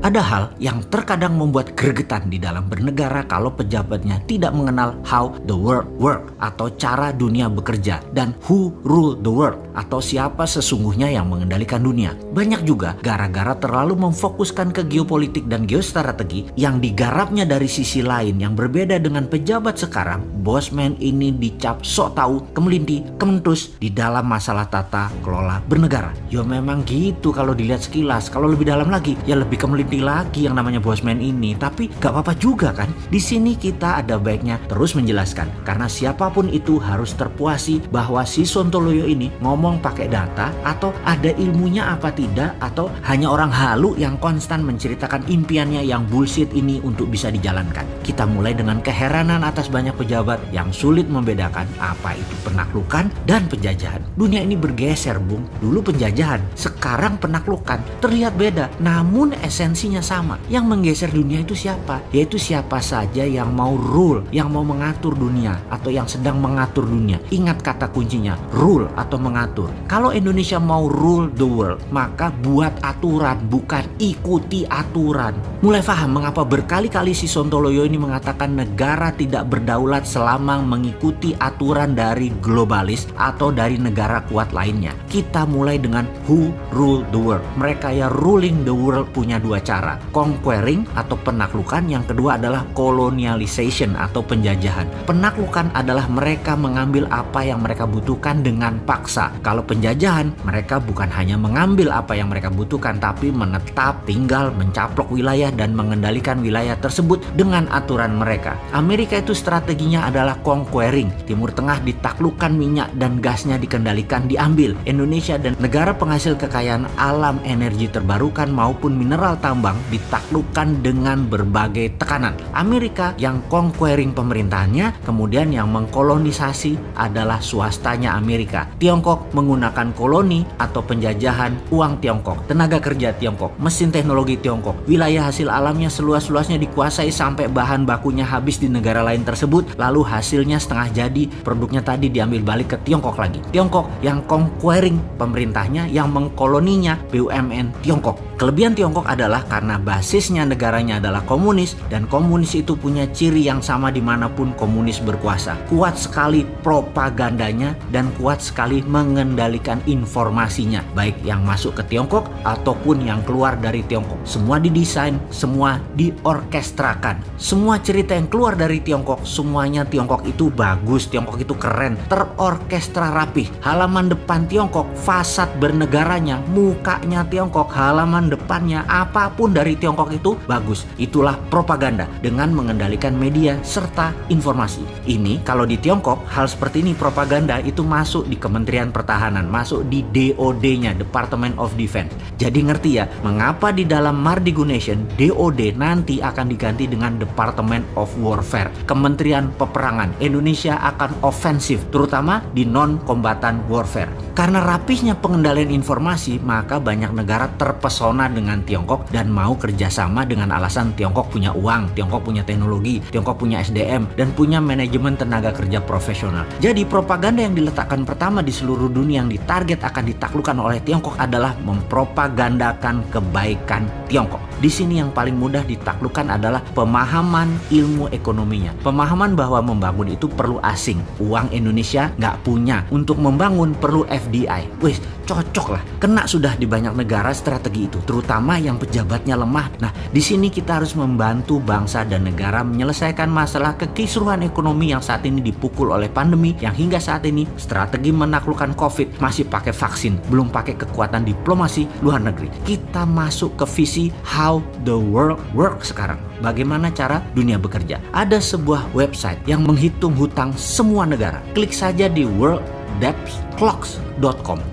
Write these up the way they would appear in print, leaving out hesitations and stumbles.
Ada hal yang terkadang membuat gregetan di dalam bernegara kalau pejabatnya tidak mengenal how the world work atau cara dunia bekerja dan who rule the world atau siapa sesungguhnya yang mengendalikan dunia. Banyak juga gara-gara terlalu memfokuskan ke geopolitik dan geostrategi yang digarapnya dari sisi lain yang berbeda dengan pejabat sekarang. Bosman ini dicap sok tahu, kemelinti, kementus di dalam masalah tata kelola bernegara. Ya memang gitu kalau dilihat sekilas. Kalau lebih dalam lagi ya lebih kemelinti lagi yang namanya Bosman ini. Tapi gak apa-apa juga kan. Di sini kita ada baiknya terus menjelaskan, karena siapapun itu harus terpuasi bahwa si Sontoloyo ini ngomong pakai data atau ada ilmunya apa tidak, atau hanya orang halu yang konstan menceritakan impiannya yang bullshit ini untuk bisa dijalankan. Kita mulai dengan keheranan atas banyak pejabat yang sulit membedakan apa itu penaklukan dan penjajahan. Dunia ini bergeser, Bung. Dulu penjajahan, sekarang penaklukan. Terlihat beda, namun esensinya sama. Yang menggeser dunia itu siapa? Yaitu siapa saja yang mau rule, yang mau mengatur dunia atau yang sedang mengatur dunia. Ingat kata kuncinya, rule atau mengatur. Kalau Indonesia mau rule the world, maka buat aturan, bukan ikuti aturan. Mulai paham mengapa berkali-kali si Sontoloyo ini mengatakan negara tidak berdaulat selama mengikuti aturan dari globalis atau dari negara kuat lainnya. Kita mulai dengan who rule the world. Mereka ya ruling the world punya dua cara, conquering atau penaklukan, yang kedua adalah colonialization atau penjajahan. Penaklukan adalah mereka mengambil apa yang mereka butuhkan dengan paksa. Kalau penjajahan, mereka bukan hanya mengambil apa yang mereka butuhkan, tapi menetap, tinggal, mencaplok wilayah dan mengendalikan wilayah tersebut dengan aturan mereka. Amerika itu strateginya adalah conquering. Timur Tengah ditaklukkan, minyak dan gasnya dikendalikan, diambil. Indonesia dan negara penghasil kekayaan alam, energi terbarukan maupun mineral tambang ditaklukkan dengan berbagai tekanan. Amerika yang conquering pemerintahannya, kemudian yang mengkolonisasi adalah swastanya Amerika. Tiongkok menggunakan koloni atau penjajahan, uang Tiongkok, tenaga kerja Tiongkok, mesin teknologi Tiongkok, wilayah hasil alamnya seluas-luasnya dikuasai sampai bahan bakunya habis di negara lain tersebut, lalu hasilnya setengah jadi, produknya tadi diambil balik ke Tiongkok lagi. Tiongkok yang conquering pemerintahnya, yang mengkoloninya BUMN Tiongkok. Kelebihan Tiongkok adalah karena basisnya negaranya adalah komunis, dan komunis itu punya ciri yang sama dimanapun komunis berkuasa. Kuat sekali propagandanya dan kuat sekali mengendalikan informasinya, baik yang masuk ke Tiongkok ataupun yang keluar dari Tiongkok. Semua didesain, semua diorkestrakan. Semua cerita yang keluar dari Tiongkok, semuanya Tiongkok itu bagus, Tiongkok itu keren, terorkestra rapih. Halaman depan Tiongkok, fasad bernegaranya, mukanya Tiongkok, halaman depannya, apapun dari Tiongkok itu bagus. Itulah propaganda dengan mengendalikan media serta informasi. Ini kalau di Tiongkok, hal seperti ini propaganda itu masuk di Kementerian Pertahanan, masuk di DOD-nya, Department of Defense. Jadi ngerti ya, mengapa di dalam Mardigu Nation, DOD nanti akan diganti dengan Department of Warfare, Kementerian Peperangan. Indonesia akan ofensif, terutama di non-kombatan warfare. Karena rapihnya pengendalian informasi, maka banyak negara terpesona dengan Tiongkok dan mau kerjasama dengan alasan Tiongkok punya uang, Tiongkok punya teknologi, Tiongkok punya SDM, dan punya manajemen tenaga kerja profesional. Jadi propaganda yang diletakkan pertama di seluruh dunia yang ditarget akan ditaklukkan oleh Tiongkok adalah mempropagandakan kebaikan Tiongkok. Di sini yang paling mudah ditaklukkan adalah pemahaman ilmu ekonominya. Pemahaman bahwa membangun itu perlu asing. Uang Indonesia nggak punya. Untuk membangun perlu FDI. Wih, cocok lah. Kena sudah di banyak negara strategi itu, terutama yang pejabatnya lemah. Nah, di sini kita harus membantu bangsa dan negara menyelesaikan masalah kekisruhan ekonomi yang saat ini dipukul oleh pandemi, yang hingga saat ini strategi menaklukkan COVID masih pakai vaksin, belum pakai kekuatan diplomasi luar negeri. Kita masuk ke visi how the world works sekarang. Bagaimana cara dunia bekerja? Ada sebuah website yang menghitung hutang semua negara. Klik saja di worlddebtclocks.com.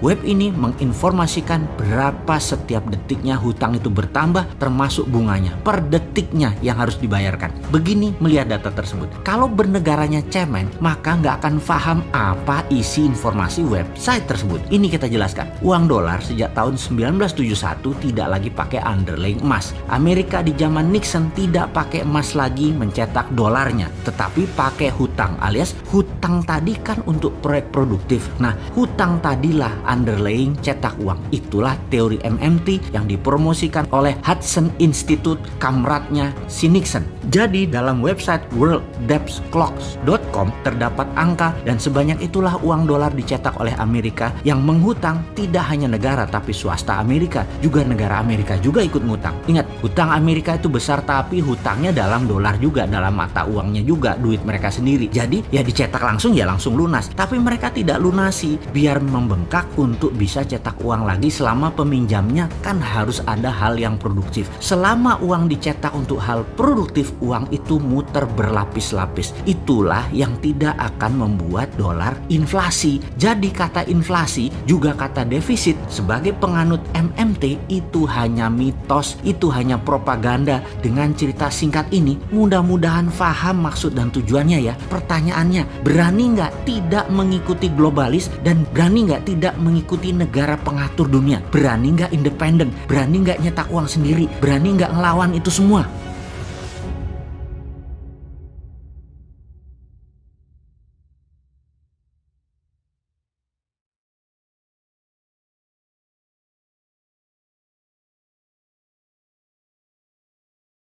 Web ini menginformasikan berapa setiap detiknya hutang itu bertambah, termasuk bunganya per detiknya yang harus dibayarkan. Begini melihat data tersebut. Kalau bernegaranya cemen, maka nggak akan paham apa isi informasi website tersebut. Ini kita jelaskan. Uang dolar sejak tahun 1971 tidak lagi pakai underlying emas. Amerika di zaman Nixon tidak pakai emas lagi mencetak dolarnya, tetapi pakai hutang, alias hutang tadi kan untuk proyek produktif. Nah, hutang tadilah underlying cetak uang. Itulah teori MMT yang dipromosikan oleh Hudson Institute, kamratnya si Nixon. Jadi dalam website worlddebtclocks.com terdapat angka, dan sebanyak itulah uang dolar dicetak oleh Amerika yang menghutang tidak hanya negara tapi swasta Amerika, juga negara Amerika juga ikut ngutang. Ingat, hutang Amerika itu besar tapi hutangnya dalam dolar juga, dalam mata uangnya juga, duit mereka sendiri. Jadi ya dicetak langsung ya langsung lunas. Tapi mereka tidak lunasi, biar membengkak untuk bisa cetak uang lagi. Selama peminjamnya kan harus ada hal yang produktif. Selama uang dicetak untuk hal produktif, uang itu muter berlapis-lapis. Itulah yang tidak akan membuat dolar inflasi. Jadi kata inflasi juga kata defisit sebagai penganut MMT itu hanya mitos, itu hanya propaganda. Dengan cerita singkat ini mudah-mudahan paham maksud dan tujuannya ya. Pertanyaannya, berani nggak tidak mengikuti globalis dan berani nggak tidak mengikuti negara pengatur dunia? Berani nggak independen? Berani nggak nyetak uang sendiri? Berani nggak ngelawan itu semua?